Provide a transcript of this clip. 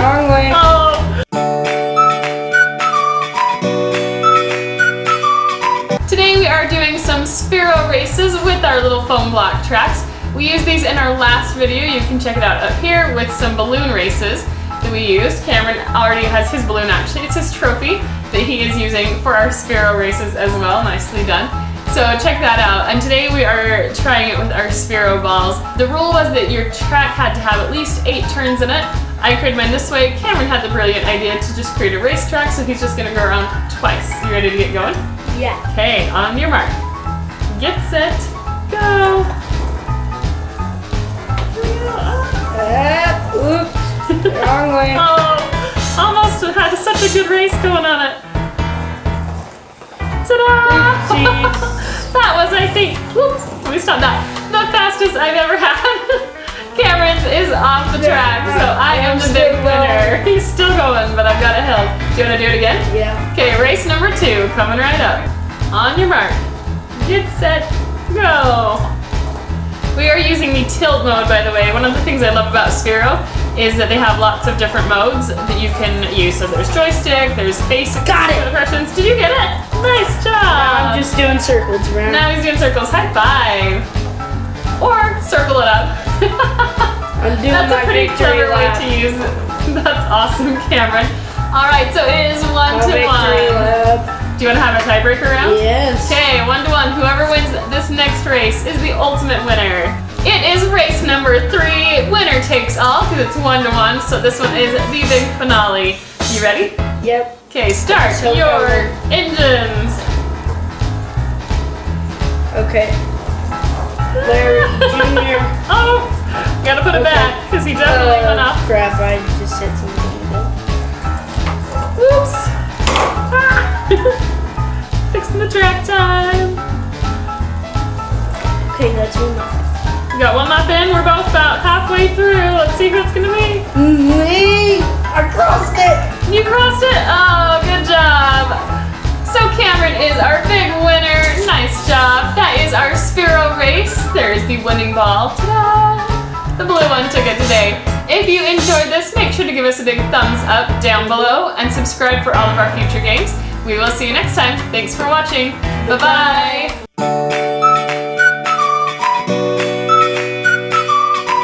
Wrong way. Oh. Today we are doing some Sphero races with our little foam block tracks. We used these in our last video. You can check it out up here with some balloon races that we used. Cameron already has his balloon actually. It's his trophy that he is using for our Sphero races as well. Nicely done. So check that out. And today we are trying it with our Sphero balls. The rule was that your track had to have at least 8 turns in it. I created mine this way. Cameron had the brilliant idea to just create a racetrack, so he's just gonna go around twice. You ready to get going? Yeah. Okay, on your mark. Get set, go. Oops. Wrong way. Oh, almost had such a good race going on it. Ta-da! That was, I think, whoops, let me stop that, the fastest I've ever had. Cameron's is off the track, so I am the big winner. He's still going, but I've got a hill. Do you want to do it again? Yeah. Okay, race number 2, coming right up. On your mark. Get set, go. We are using the tilt mode, by the way. One of the things I love about Sphero is that they have lots of different modes that you can use. So there's joystick, there's face expressions. Did you get it? Nice job. Now I'm just doing circles around. Now he's doing circles. High five. Or circle it up. I'm doing That's a my pretty victory clever way lap. to use it. That's awesome, Cameron. All right, so it is 1 My to 1. victory lap. Do you want to have a tiebreaker round? Yes. Okay, 1 to 1. Whoever wins this next race is the ultimate winner. It is race number 3. Winner takes all because it's 1 to 1. So this one is the big finale. You ready? Yep. Okay, start So your engines. Okay. Larry Jr. Oh, gotta put it back because he definitely went off. Crap, I just said something. Oops. Ah. Fixing the track time. Okay, that's one. You got one lap in. We're both about halfway through. Let's see who it's gonna be. Me! I crossed it! You crossed it? Oh, good job. So Cameron is our big winner. Nice job. That is our Sphero race. There's the winning ball. Ta-da! The blue one took it today. If you enjoyed this, make sure to give us a big thumbs up down below and subscribe for all of our future games. We will see you next time. Thanks for watching. Bye-bye.